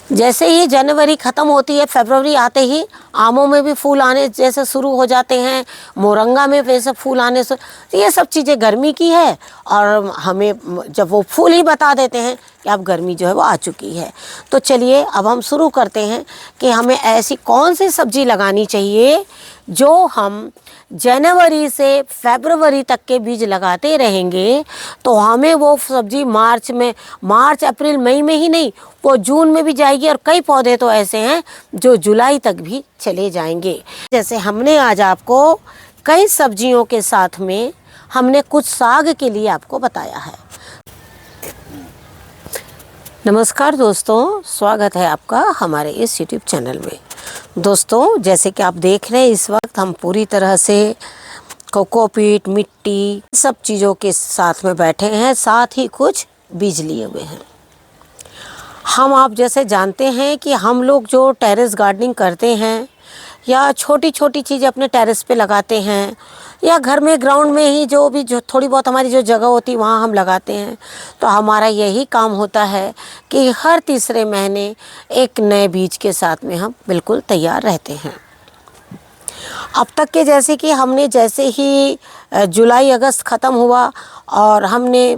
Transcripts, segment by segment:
जैसे ही जनवरी ख़त्म होती है, फरवरी आते ही आमों में भी फूल आने जैसे शुरू हो जाते हैं, मोरंगा में वैसे फूल आने से, तो ये सब चीज़ें गर्मी की है। और हमें जब वो फूल ही बता देते हैं कि अब गर्मी जो है वो आ चुकी है। तो चलिए अब हम शुरू करते हैं कि हमें ऐसी कौन सी सब्ज़ी लगानी चाहिए जो हम जनवरी से फरवरी तक के बीज लगाते रहेंगे, तो हमें वो सब्ज़ी मार्च अप्रैल मई में ही नहीं, वो जून में भी जाएगी। और कई पौधे तो ऐसे हैं जो जुलाई तक भी चले जाएंगे। जैसे हमने आज आपको कई सब्जियों के साथ में हमने कुछ साग के लिए आपको बताया है। नमस्कार दोस्तों, स्वागत है आपका हमारे इस YouTube चैनल में। दोस्तों, जैसे कि आप देख रहे हैं इस वक्त हम पूरी तरह से कोकोपीट, मिट्टी, सब चीज़ों के साथ में बैठे हैं, साथ ही कुछ बीज लिए हुए हैं। आप जैसे जानते हैं कि हम लोग जो टेरेस गार्डनिंग करते हैं या छोटी छोटी चीज़ें अपने टेरेस पे लगाते हैं या घर में ग्राउंड में ही जो थोड़ी बहुत हमारी जो जगह होती है वहाँ हम लगाते हैं, तो हमारा यही काम होता है कि हर तीसरे महीने एक नए बीज के साथ में हम बिल्कुल तैयार रहते हैं। अब तक के जैसे कि हमने जैसे ही जुलाई अगस्त ख़त्म हुआ और हमने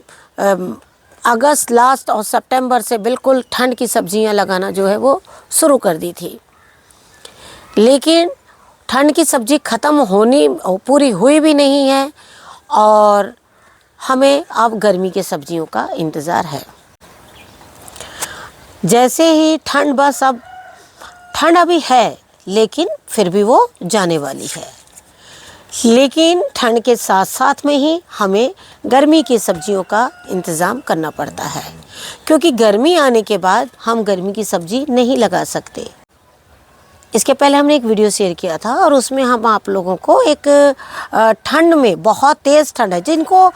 अगस्त लास्ट और सितंबर से बिल्कुल ठंड की सब्जियां लगाना जो है वो शुरू कर दी थी। लेकिन ठंड की सब्ज़ी ख़त्म पूरी हुई भी नहीं है और हमें अब गर्मी के सब्जियों का इंतज़ार है। जैसे ही ठंड अभी है, लेकिन फिर भी वो जाने वाली है। लेकिन ठंड के साथ साथ में ही हमें गर्मी की सब्जियों का इंतज़ाम करना पड़ता है, क्योंकि गर्मी आने के बाद हम गर्मी की सब्ज़ी नहीं लगा सकते। इसके पहले हमने एक वीडियो शेयर किया था और उसमें हम आप लोगों को एक ठंड में, बहुत तेज़ ठंड है, जिनको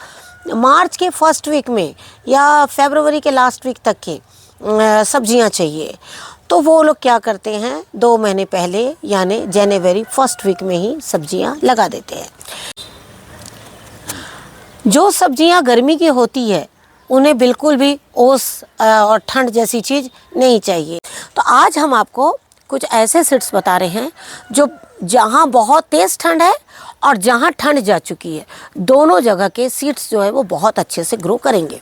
मार्च के फर्स्ट वीक में या फरवरी के लास्ट वीक तक के सब्जियां चाहिए, तो वो लोग क्या करते हैं, 2 महीने पहले यानी जनवरी फर्स्ट वीक में ही सब्जियां लगा देते हैं। जो सब्जियां गर्मी की होती है उन्हें बिल्कुल भी ओस और ठंड जैसी चीज़ नहीं चाहिए। तो आज हम आपको कुछ ऐसे सीड्स बता रहे हैं जो जहाँ बहुत तेज़ ठंड है और जहाँ ठंड जा चुकी है, दोनों जगह के सीड्स जो है वो बहुत अच्छे से ग्रो करेंगे।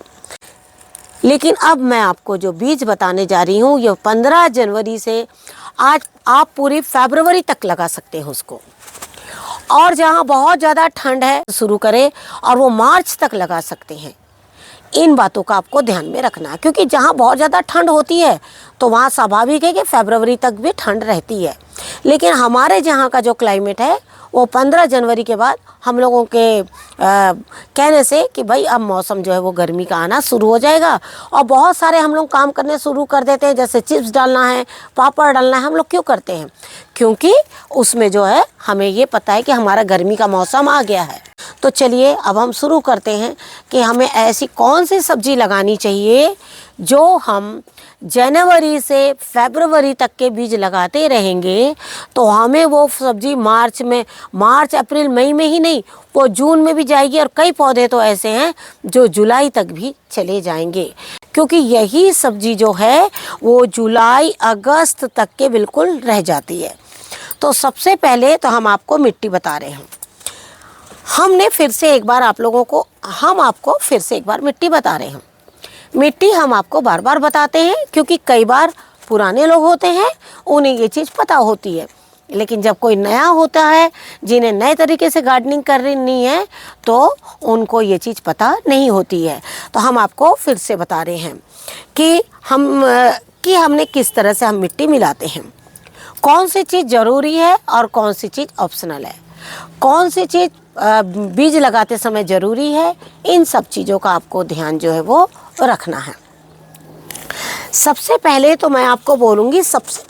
लेकिन अब मैं आपको जो बीज बताने जा रही हूँ, ये 15 जनवरी से आज आप पूरी फरवरी तक लगा सकते हैं उसको। और जहाँ बहुत ज़्यादा ठंड है शुरू करें और वो मार्च तक लगा सकते हैं। इन बातों का आपको ध्यान में रखना है, क्योंकि जहाँ बहुत ज़्यादा ठंड होती है तो वहाँ स्वाभाविक है कि फरवरी तक भी ठंड रहती है। लेकिन हमारे जहाँ का जो क्लाइमेट है वो 15 जनवरी के बाद हम लोगों के कहने से कि भाई अब मौसम जो है वो गर्मी का आना शुरू हो जाएगा। और बहुत सारे हम लोग काम करने शुरू कर देते हैं, जैसे चिप्स डालना है, पापड़ डालना है। हम लोग क्यों करते हैं? क्योंकि उसमें जो है हमें ये पता है कि हमारा गर्मी का मौसम आ गया है। तो चलिए अब हम शुरू करते हैं कि हमें ऐसी कौन सी सब्ज़ी लगानी चाहिए जो हम जनवरी से फरवरी तक के बीज लगाते रहेंगे, तो हमें वो सब्ज़ी मार्च अप्रैल मई में ही नहीं, वो जून में भी जाएगी। और कई पौधे तो ऐसे हैं जो जुलाई तक भी चले जाएंगे, क्योंकि यही सब्ज़ी जो है वो जुलाई अगस्त तक के बिल्कुल रह जाती है। तो सबसे पहले तो हम आपको मिट्टी बता रहे हैं। हम आपको फिर से एक बार मिट्टी बता रहे हैं। मिट्टी हम आपको बार बार बताते हैं क्योंकि कई बार पुराने लोग होते हैं, उन्हें ये चीज़ पता होती है। लेकिन जब कोई नया होता है, जिन्हें नए तरीके से गार्डनिंग करनी है, तो उनको ये चीज़ पता नहीं होती है। तो हम आपको फिर से बता रहे हैं कि हमने किस तरह से हम मिट्टी मिलाते हैं, कौन सी चीज़ ज़रूरी है और कौन सी चीज़ ऑप्शनल है, कौन सी चीज़ बीज लगाते समय ज़रूरी है। इन सब चीज़ों का आपको ध्यान जो है वो रखना है। सबसे पहले तो मैं आपको बोलूँगी, सबसे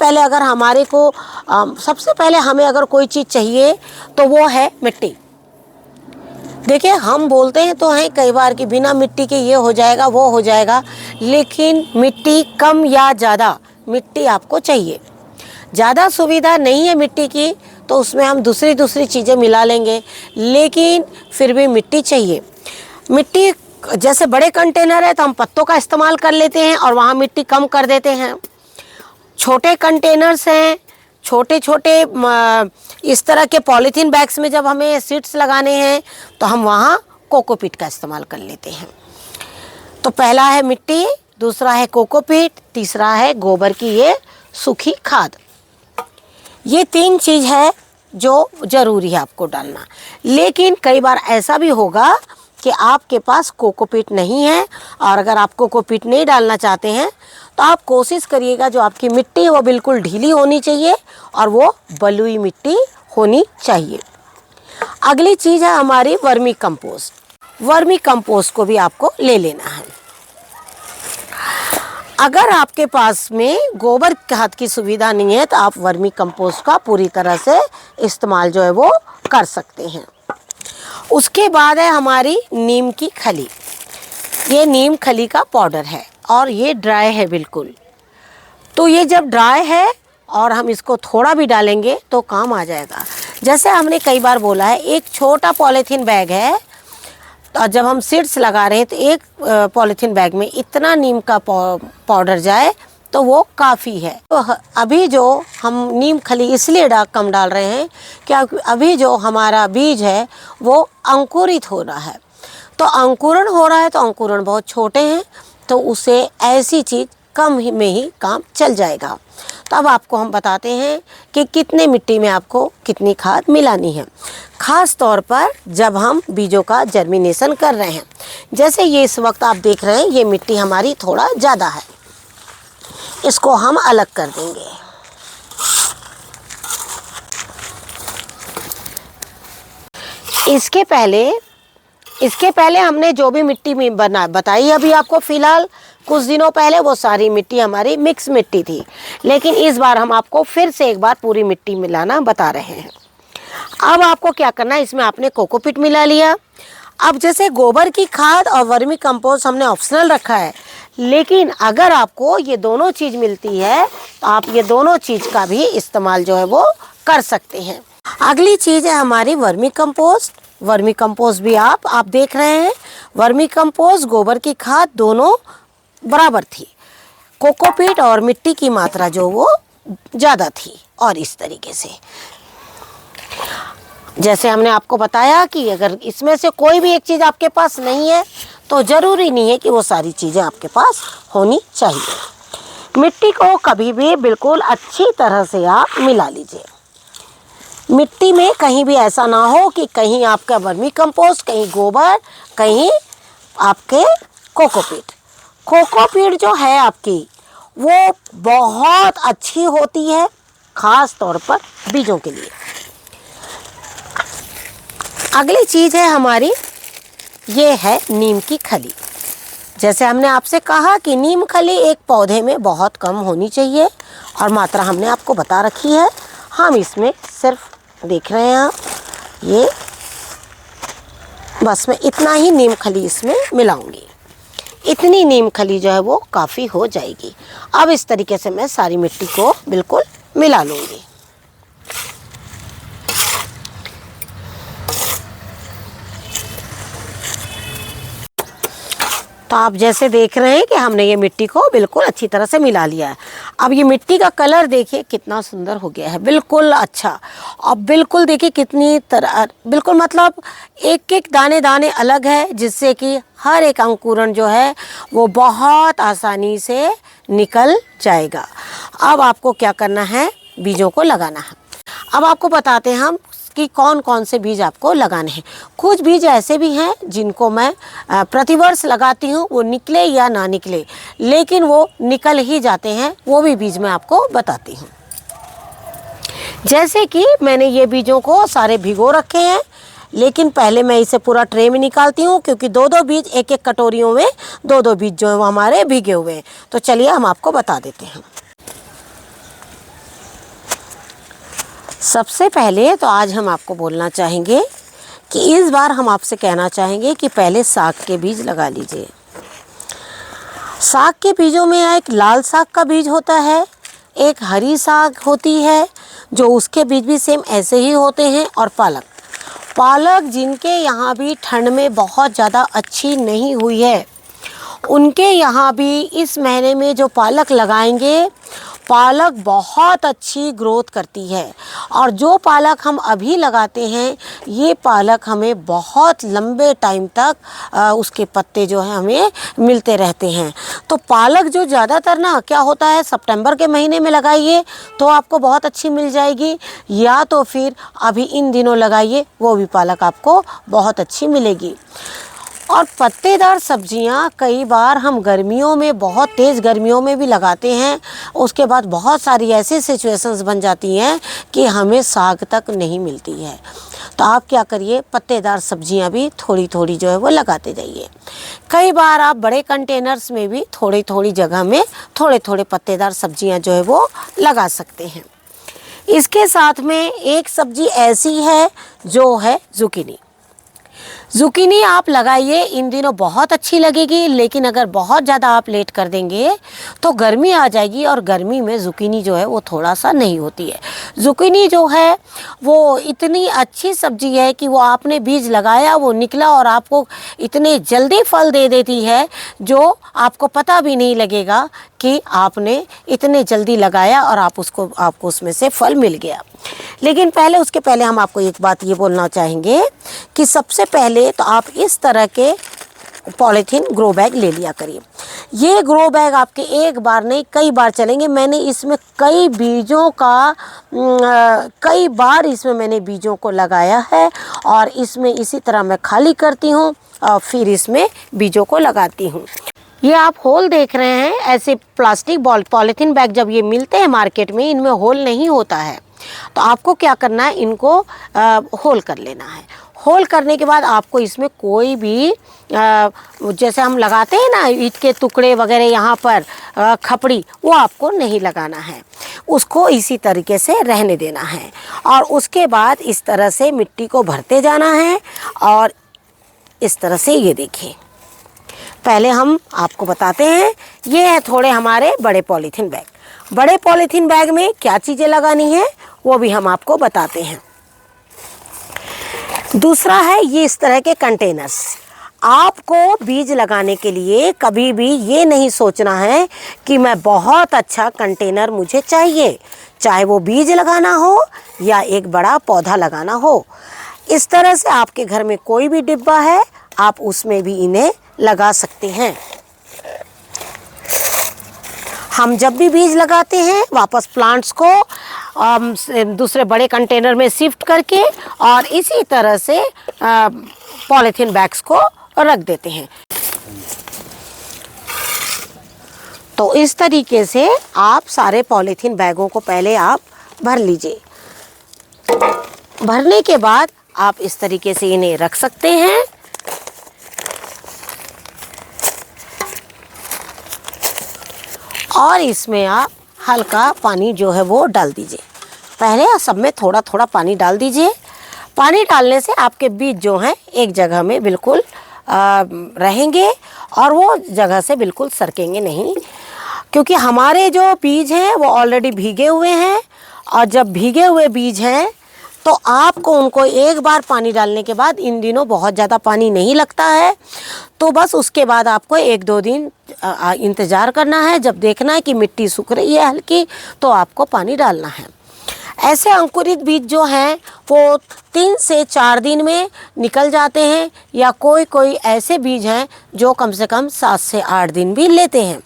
पहले हमें अगर कोई चीज़ चाहिए तो वो है मिट्टी। देखिए, हम बोलते हैं तो हैं कई बार कि बिना मिट्टी के ये हो जाएगा वो हो जाएगा, लेकिन मिट्टी कम या ज़्यादा मिट्टी आपको चाहिए। ज़्यादा सुविधा नहीं है मिट्टी की तो उसमें हम दूसरी चीज़ें मिला लेंगे, लेकिन फिर भी मिट्टी चाहिए। मिट्टी जैसे बड़े कंटेनर है तो हम पत्तों का इस्तेमाल कर लेते हैं और वहाँ मिट्टी कम कर देते हैं। छोटे कंटेनर्स हैं, छोटे छोटे इस तरह के पॉलीथीन बैग्स में जब हमें सीड्स लगाने हैं तो हम वहाँ कोकोपीट का इस्तेमाल कर लेते हैं। तो पहला है मिट्टी, दूसरा है कोकोपीट, तीसरा है गोबर की ये सूखी खाद। ये 3 चीज़ है जो ज़रूरी है आपको डालना। लेकिन कई बार ऐसा भी होगा कि आपके पास कोकोपीट नहीं है, और अगर आप कोकोपीट नहीं डालना चाहते हैं तो आप कोशिश करिएगा जो आपकी मिट्टी है वो बिल्कुल ढीली होनी चाहिए और वो बलुई मिट्टी होनी चाहिए। अगली चीज़ है हमारी वर्मी कंपोस्ट। वर्मी कंपोस्ट को भी आपको ले लेना है। अगर आपके पास में गोबर खाद की सुविधा नहीं है तो आप वर्मी कंपोस्ट का पूरी तरह से इस्तेमाल जो है वो कर सकते हैं। उसके बाद है हमारी नीम की खली। ये नीम खली का पाउडर है और ये ड्राई है बिल्कुल। तो ये जब ड्राई है और हम इसको थोड़ा भी डालेंगे तो काम आ जाएगा। जैसे हमने कई बार बोला है, एक छोटा पॉलीथीन बैग है और जब हम सीड्स लगा रहे हैं तो एक पॉलीथीन बैग में इतना नीम का पाउडर जाए तो वो काफ़ी है। तो अभी जो हम नीम खली इसलिए कम डाल रहे हैं क्योंकि अभी जो हमारा बीज है वो अंकुरित हो रहा है। तो अंकुरण हो रहा है तो अंकुरण बहुत छोटे हैं, तो उसे ऐसी चीज़ कम में ही काम चल जाएगा। तो अब आपको हम बताते हैं कि कितने मिट्टी में आपको कितनी खाद मिलानी है, ख़ास तौर पर जब हम बीजों का जर्मिनेशन कर रहे हैं। जैसे ये इस वक्त आप देख रहे हैं ये मिट्टी हमारी थोड़ा ज़्यादा है, इसको हम अलग कर देंगे। इसके पहले हमने जो भी मिट्टी में बताई अभी आपको फ़िलहाल कुछ दिनों पहले, वो सारी मिट्टी हमारी मिक्स मिट्टी थी। लेकिन इस बार हम आपको फिर से एक बार पूरी मिट्टी मिलाना बता रहे हैं। अब आपको क्या करना है, इसमें आपने कोकोपीट मिला लिया। अब जैसे गोबर की खाद और वर्मी कंपोस्ट हमने ऑप्शनल रखा है, लेकिन अगर आपको ये दोनों चीज़ मिलती है तो आप ये दोनों चीज़ का भी इस्तेमाल जो है वो कर सकते हैं। अगली चीज़ है हमारी वर्मी कंपोस्ट। वर्मी कंपोस्ट भी आप देख रहे हैं, वर्मी कंपोस्ट गोबर की खाद दोनों बराबर थी। कोकोपीट और मिट्टी की मात्रा जो वो ज़्यादा थी। और इस तरीके से जैसे हमने आपको बताया कि अगर इसमें से कोई भी एक चीज़ आपके पास नहीं है तो ज़रूरी नहीं है कि वो सारी चीज़ें आपके पास होनी चाहिए। मिट्टी को कभी भी बिल्कुल अच्छी तरह से आप मिला लीजिए। मिट्टी में कहीं भी ऐसा ना हो कि कहीं आपका वर्मी कंपोस्ट, कहीं गोबर, कहीं आपके कोकोपीट। कोकोपीट जो है आपकी वो बहुत अच्छी होती है, ख़ास तौर पर बीजों के लिए। अगली चीज़ है हमारी, ये है नीम की खली। जैसे हमने आपसे कहा कि नीम खली एक पौधे में बहुत कम होनी चाहिए और मात्रा हमने आपको बता रखी है। हम इसमें सिर्फ देख रहे हैं आप, ये बस मैं इतना ही नीम खली इसमें मिलाऊंगी। इतनी नीम खली जो है वो काफ़ी हो जाएगी। अब इस तरीके से मैं सारी मिट्टी को बिल्कुल मिला लूँगी। तो आप जैसे देख रहे हैं कि हमने ये मिट्टी को बिल्कुल अच्छी तरह से मिला लिया है। अब ये मिट्टी का कलर देखिए कितना सुंदर हो गया है, बिल्कुल अच्छा। अब बिल्कुल देखिए कितनी तरह, बिल्कुल मतलब एक एक दाने दाने अलग है, जिससे कि हर एक अंकुरण जो है वो बहुत आसानी से निकल जाएगा। अब आपको क्या करना है, बीजों को लगाना है। अब आपको बताते हैं हम कि कौन कौन से बीज आपको लगाने हैं। कुछ बीज ऐसे भी हैं जिनको मैं प्रतिवर्ष लगाती हूँ, वो निकले या ना निकले, लेकिन वो निकल ही जाते हैं, वो भी बीज मैं आपको बताती हूँ। जैसे कि मैंने ये बीजों को सारे भिगो रखे हैं, लेकिन पहले मैं इसे पूरा ट्रे में निकालती हूँ, क्योंकि 2-2 बीज एक एक कटोरियों में 2-2 बीज जो है वो हमारे भीगे हुए हैं। तो चलिए हम आपको बता देते हैं। सबसे पहले तो आज हम आपको बोलना चाहेंगे कि इस बार हम आपसे कहना चाहेंगे कि पहले साग के बीज लगा लीजिए। साग के बीजों में एक लाल साग का बीज होता है, एक हरी साग होती है जो उसके बीज भी सेम ऐसे ही होते हैं, और पालक जिनके यहाँ भी ठंड में बहुत ज़्यादा अच्छी नहीं हुई है, उनके यहाँ भी इस महीने में जो पालक लगाएंगे पालक बहुत अच्छी ग्रोथ करती है। और जो पालक हम अभी लगाते हैं, ये पालक हमें बहुत लंबे टाइम तक उसके पत्ते जो हैं हमें मिलते रहते हैं। तो पालक जो ज़्यादातर ना क्या होता है, सितंबर के महीने में लगाइए तो आपको बहुत अच्छी मिल जाएगी, या तो फिर अभी इन दिनों लगाइए, वो भी पालक आपको बहुत अच्छी मिलेगी। और पत्तेदार सब्जियां कई बार हम गर्मियों में, बहुत तेज़ गर्मियों में भी लगाते हैं, उसके बाद बहुत सारी ऐसी सिचुएशंस बन जाती हैं कि हमें साग तक नहीं मिलती है। तो आप क्या करिए, पत्तेदार सब्जियां भी थोड़ी थोड़ी जो है वो लगाते जाइए। कई बार आप बड़े कंटेनर्स में भी थोड़ी थोड़ी जगह में थोड़े थोड़े पत्तेदार सब्जियां जो है वो लगा सकते हैं। इसके साथ में एक सब्जी ऐसी है जो है ज़ुकीनी। ज़ुकीनी आप लगाइए, इन दिनों बहुत अच्छी लगेगी, लेकिन अगर बहुत ज़्यादा आप लेट कर देंगे तो गर्मी आ जाएगी, और गर्मी में ज़ुकीनी जो है वो थोड़ा सा नहीं होती है। ज़ुकीनी जो है वो इतनी अच्छी सब्जी है कि वो आपने बीज लगाया, वो निकला और आपको इतने जल्दी फल दे देती है जो आपको पता भी नहीं लगेगा कि आपने इतने जल्दी लगाया और आपको उसमें से फल मिल गया। लेकिन उसके पहले हम आपको एक बात ये बोलना चाहेंगे कि सबसे पहले तो आप इस तरह के पॉलीथीन ग्रो बैग ले लिया करिए। ये ग्रो बैग आपके एक बार नहीं कई बार चलेंगे। मैंने इसमें कई बार इसमें मैंने बीजों को लगाया है, और इसमें इसी तरह मैं खाली करती हूँ और फिर इसमें बीजों को लगाती हूँ। ये आप होल देख रहे हैं, ऐसे प्लास्टिक पॉलीथीन बैग जब ये मिलते हैं मार्केट में, इनमें होल नहीं होता है। तो आपको क्या करना है, इनको होल कर लेना है। होल करने के बाद आपको इसमें कोई भी जैसे हम लगाते हैं ना ईंट के टुकड़े वगैरह, यहाँ पर खपड़ी, वो आपको नहीं लगाना है। उसको इसी तरीके से रहने देना है, और उसके बाद इस तरह से मिट्टी को भरते जाना है। और इस तरह से ये देखिए, पहले हम आपको बताते हैं, ये है थोड़े हमारे बड़े पॉलीथीन बैग। बड़े पॉलीथीन बैग में क्या चीज़ें लगानी है वो भी हम आपको बताते हैं। दूसरा है ये इस तरह के कंटेनर्स। आपको बीज लगाने के लिए कभी भी ये नहीं सोचना है कि मैं बहुत अच्छा कंटेनर मुझे चाहिए, चाहे वो बीज लगाना हो या एक बड़ा पौधा लगाना हो। इस तरह से आपके घर में कोई भी डिब्बा है, आप उसमें भी इन्हें लगा सकते हैं। हम जब भी बीज लगाते हैं, वापस प्लांट्स को दूसरे बड़े कंटेनर में शिफ्ट करके और इसी तरह से पॉलीथीन बैग्स को रख देते हैं। तो इस तरीके से आप सारे पॉलीथीन बैगों को पहले आप भर लीजिए। भरने के बाद आप इस तरीके से इन्हें रख सकते हैं। और इसमें आप हल्का पानी जो है वो डाल दीजिए। पहले सब में थोड़ा थोड़ा पानी डाल दीजिए। पानी डालने से आपके बीज जो हैं एक जगह में बिल्कुल रहेंगे और वो जगह से बिल्कुल सरकेंगे नहीं, क्योंकि हमारे जो बीज हैं वो ऑलरेडी भीगे हुए हैं। और जब भीगे हुए बीज हैं तो आपको उनको एक बार पानी डालने के बाद, इन दिनों बहुत ज़्यादा पानी नहीं लगता है, तो बस उसके बाद आपको 1-2 दिन इंतज़ार करना है। जब देखना है कि मिट्टी सूख रही है हल्की, तो आपको पानी डालना है। ऐसे अंकुरित बीज जो हैं वो 3 से 4 दिन में निकल जाते हैं, या कोई ऐसे बीज हैं जो कम से कम 7 से 8 दिन भी लेते हैं।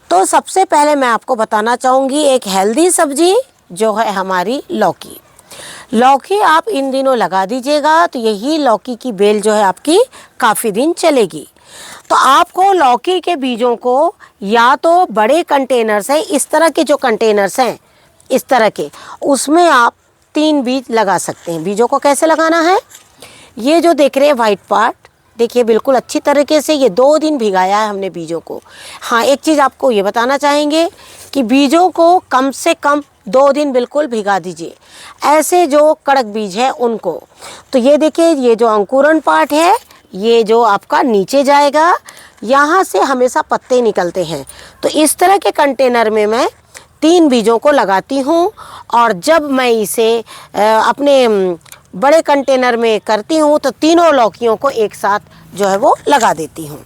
तो सबसे पहले मैं आपको बताना चाहूँगी एक हेल्दी सब्जी जो है हमारी लौकी। लौकी आप इन दिनों लगा दीजिएगा तो यही लौकी की बेल जो है आपकी काफ़ी दिन चलेगी। तो आपको लौकी के बीजों को या तो बड़े कंटेनर्स हैं, इस तरह के जो कंटेनर्स हैं इस तरह के, उसमें आप 3 बीज लगा सकते हैं। बीजों को कैसे लगाना है, ये जो देख रहे हैं वाइट पार्ट, देखिए बिल्कुल अच्छी तरीके से ये 2 दिन भिगाया है हमने बीजों को। हाँ, एक चीज़ आपको ये बताना चाहेंगे कि बीजों को कम से कम 2 दिन बिल्कुल भिगा दीजिए, ऐसे जो कड़क बीज है उनको। तो ये देखिए, ये जो अंकुरण पार्ट है ये जो आपका नीचे जाएगा, यहाँ से हमेशा पत्ते निकलते हैं। तो इस तरह के कंटेनर में मैं 3 बीजों को लगाती हूँ, और जब मैं इसे अपने बड़े कंटेनर में करती हूँ तो तीनों लौकियों को एक साथ जो है वो लगा देती हूँ।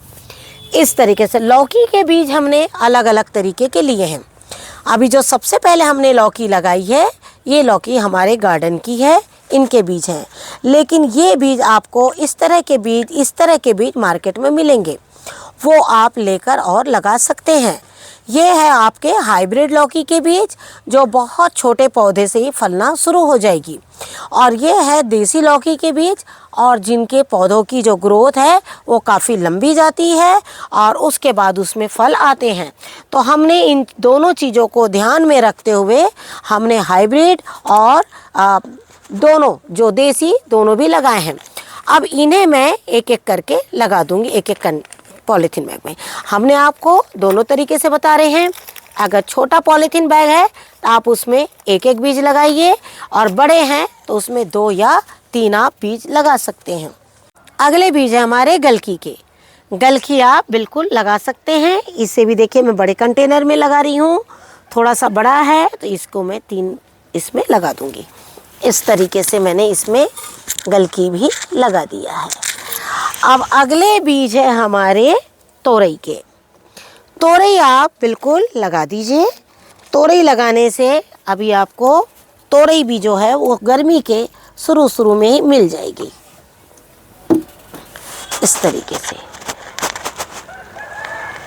इस तरीके से लौकी के बीज हमने अलग अलग तरीके के लिए हैं। अभी जो सबसे पहले हमने लौकी लगाई है, ये लौकी हमारे गार्डन की है, इनके बीज हैं। लेकिन ये बीज आपको इस तरह के बीज मार्केट में मिलेंगे, वो आप लेकर और लगा सकते हैं। ये है आपके हाइब्रिड लौकी के बीज, जो बहुत छोटे पौधे से ही फलना शुरू हो जाएगी। और ये है देसी लौकी के बीज, और जिनके पौधों की जो ग्रोथ है वो काफ़ी लंबी जाती है और उसके बाद उसमें फल आते हैं। तो हमने इन दोनों चीज़ों को ध्यान में रखते हुए हमने हाइब्रिड और दोनों जो देसी दोनों भी लगाए हैं। अब इन्हें मैं एक एक करके लगा दूंगी, एक एक पॉलीथीन बैग में। हमने आपको दोनों तरीके से बता रहे हैं। अगर छोटा पॉलीथीन बैग है तो आप उसमें एक एक बीज लगाइए, और बड़े हैं तो उसमें 2 या 3 आप बीज लगा सकते हैं। अगले बीज है हमारे गलकी के। गलकी आप बिल्कुल लगा सकते हैं। इसे भी देखिए मैं बड़े कंटेनर में लगा रही हूँ, थोड़ा सा बड़ा है तो इसको मैं 3 इसमें लगा दूँगी। इस तरीके से मैंने इसमें गलकी भी लगा दिया है। अब अगले बीज है हमारे तोरई के। तोरई आप बिल्कुल लगा दीजिए। तोरई लगाने से अभी आपको तोरई भी जो है वो गर्मी के शुरू में ही मिल जाएगी, इस तरीके से।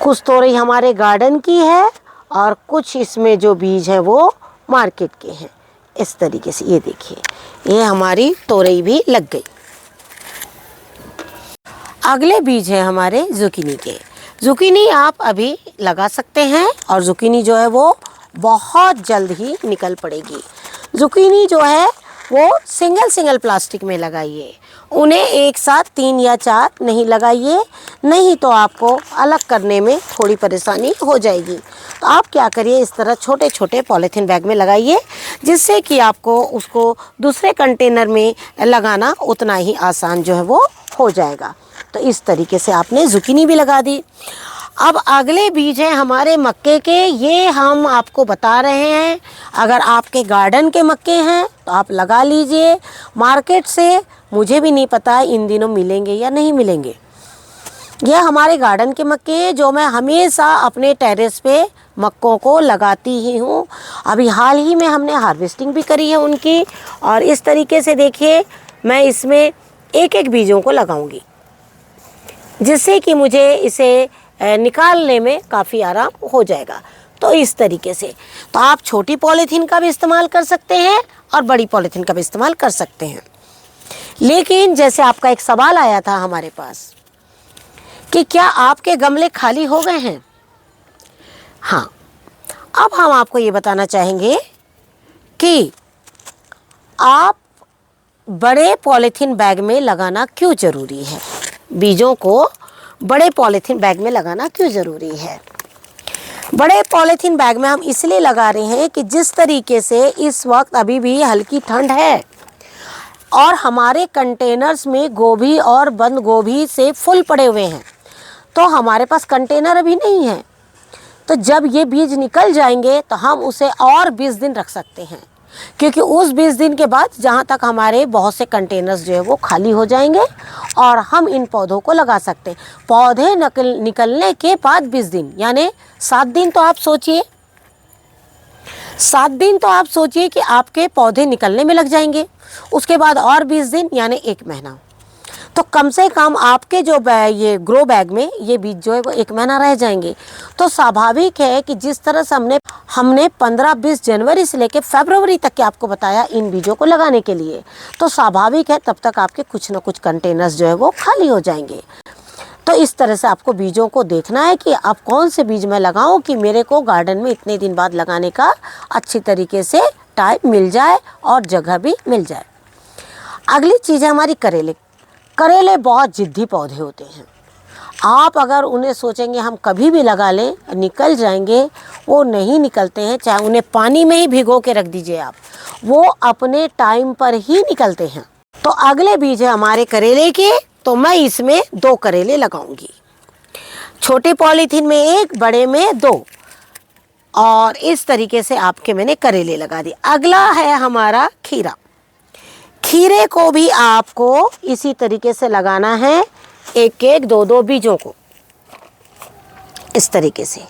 कुछ तोरई हमारे गार्डन की है और कुछ इसमें जो बीज है वो मार्केट के हैं। इस तरीके से ये देखिए, ये हमारी तोरई भी लग गई। अगले बीज है हमारे जुकीनी के। जुकीनी आप अभी लगा सकते हैं, और जुकीनी जो है वो बहुत जल्द ही निकल पड़ेगी। जुकीनी जो है वो सिंगल प्लास्टिक में लगाइए, उन्हें एक साथ 3 या 4 नहीं लगाइए, नहीं तो आपको अलग करने में थोड़ी परेशानी हो जाएगी। तो आप क्या करिए, इस तरह छोटे छोटे पॉलीथीन बैग में लगाइए, जिससे कि आपको उसको दूसरे कंटेनर में लगाना उतना ही आसान जो है वो हो जाएगा। तो इस तरीके से आपने जुकीनी भी लगा दी। अब अगले बीज हैं हमारे मक्के के। ये हम आपको बता रहे हैं, अगर आपके गार्डन के मक्के हैं तो आप लगा लीजिए। मार्केट से मुझे भी नहीं पता इन दिनों मिलेंगे या नहीं मिलेंगे। यह हमारे गार्डन के मक्के हैं, जो मैं हमेशा अपने टेरेस पे मक्कों को लगाती ही हूँ। अभी हाल ही में हमने हार्वेस्टिंग भी करी है उनकी, और इस तरीके से देखिए मैं इसमें एक एक बीजों को लगाऊंगी, जिससे कि मुझे इसे निकालने में काफ़ी आराम हो जाएगा। तो इस तरीके से तो आप छोटी पॉलीथीन का भी इस्तेमाल कर सकते हैं और बड़ी पॉलीथीन का भी इस्तेमाल कर सकते हैं। लेकिन जैसे आपका एक सवाल आया था हमारे पास कि क्या आपके गमले खाली हो गए हैं? हाँ, अब हम आपको ये बताना चाहेंगे कि आप बड़े पॉलीथीन बैग में लगाना क्यों ज़रूरी है। बीजों को बड़े पॉलीथीन बैग में लगाना क्यों ज़रूरी है। बड़े पॉलीथीन बैग में हम इसलिए लगा रहे हैं कि जिस तरीके से इस वक्त अभी भी हल्की ठंड है और हमारे कंटेनर्स में गोभी और बंद गोभी से फुल पड़े हुए हैं, तो हमारे पास कंटेनर अभी नहीं है। तो जब ये बीज निकल जाएंगे तो हम उसे और 20 दिन रख सकते हैं, क्योंकि उस 20 दिन के बाद जहाँ तक हमारे बहुत से कंटेनर्स जो है वो खाली हो जाएंगे और हम इन पौधों को लगा सकते हैं। पौधे निकलने के बाद 20 दिन यानी 7 दिन तो आप सोचिए, 7 दिन तो आप सोचिए कि आपके पौधे निकलने में लग जाएंगे। उसके बाद और 20 दिन यानी 1 महीना। तो कम से कम आपके जो ये ग्रो बैग में ये बीज जो है वो 1 महीना रह जाएंगे। तो स्वाभाविक है कि जिस तरह से हमने 15-20 जनवरी से लेकर फरवरी तक के आपको बताया इन बीजों को लगाने के लिए, तो स्वाभाविक है तब तक आपके कुछ ना कुछ कंटेनर्स जो है वो खाली हो जाएंगे। तो इस तरह से आपको बीजों को देखना है कि अब कौन से बीज मैं लगाऊं कि मेरे को गार्डन में इतने दिन बाद लगाने का अच्छी तरीके से टाइम मिल जाए और जगह भी मिल जाए। अगली चीज़ है हमारी करेले। करेले बहुत जिद्दी पौधे होते हैं। आप अगर उन्हें सोचेंगे हम कभी भी लगा लें निकल जाएंगे, वो नहीं निकलते हैं। चाहे उन्हें पानी में ही भिगो के रख दीजिए आप, वो अपने टाइम पर ही निकलते हैं। तो अगले बीज है हमारे करेले के। तो मैं इसमें 2 करेले लगाऊंगी, छोटे पॉलीथीन में 1, बड़े में 2, और इस तरीके से आपके मैंने करेले लगा दिए। अगला है हमारा खीरा। खीरे को भी आपको इसी तरीके से लगाना है, 1-1, 2-2 बीजों को। इस तरीके से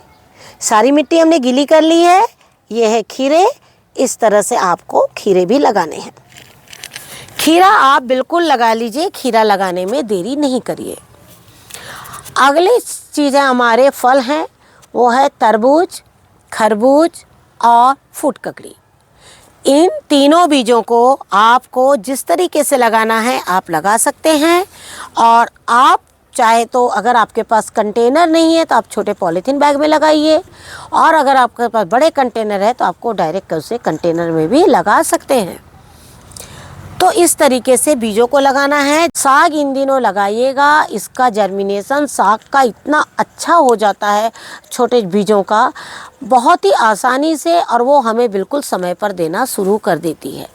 सारी मिट्टी हमने गीली कर ली है। ये है खीरे। इस तरह से आपको खीरे भी लगाने हैं। खीरा आप बिल्कुल लगा लीजिए, खीरा लगाने में देरी नहीं करिए। अगली चीज़ें हमारे फल हैं, वो है तरबूज, खरबूज और फुटककड़ी। इन तीनों बीजों को आपको जिस तरीके से लगाना है आप लगा सकते हैं। और आप चाहे तो अगर आपके पास कंटेनर नहीं है तो आप छोटे पॉलीथीन बैग में लगाइए, और अगर आपके पास बड़े कंटेनर है तो आपको डायरेक्ट उसे कंटेनर में भी लगा सकते हैं। तो इस तरीके से बीजों को लगाना है। साग इन दिनों लगाइएगा, इसका जर्मिनेशन साग का इतना अच्छा हो जाता है छोटे बीजों का, बहुत ही आसानी से, और वो हमें बिल्कुल समय पर देना शुरू कर देती है।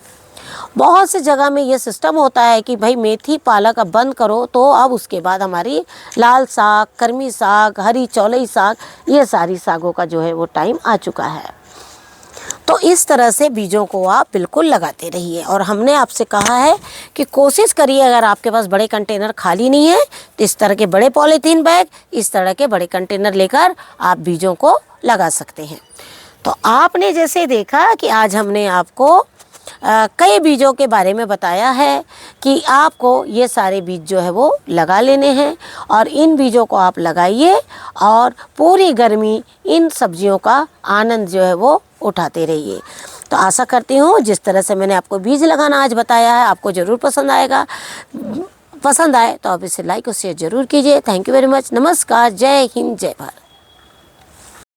बहुत सी जगह में ये सिस्टम होता है कि भाई मेथी पालक अब बंद करो, तो अब उसके बाद हमारी लाल साग, कर्मी साग, हरी चौलई साग, ये सारी सागों का जो है वो टाइम आ चुका है। तो इस तरह से बीजों को आप बिल्कुल लगाते रहिए। और हमने आपसे कहा है कि कोशिश करिए, अगर आपके पास बड़े कंटेनर खाली नहीं है तो इस तरह के बड़े पॉलीथीन बैग, इस तरह के बड़े कंटेनर लेकर आप बीजों को लगा सकते हैं। तो आपने जैसे देखा कि आज हमने आपको कई बीजों के बारे में बताया है कि आपको ये सारे बीज जो है वो लगा लेने हैं, और इन बीजों को आप लगाइए और पूरी गर्मी इन सब्जियों का आनंद जो है वो उठाते रहिए। तो आशा करती हूँ जिस तरह से मैंने आपको बीज लगाना आज बताया है आपको ज़रूर पसंद आएगा। पसंद आए तो आप इसे लाइक और शेयर ज़रूर कीजिए। Thank you very much. नमस्कार, जय हिंद, जय भारत।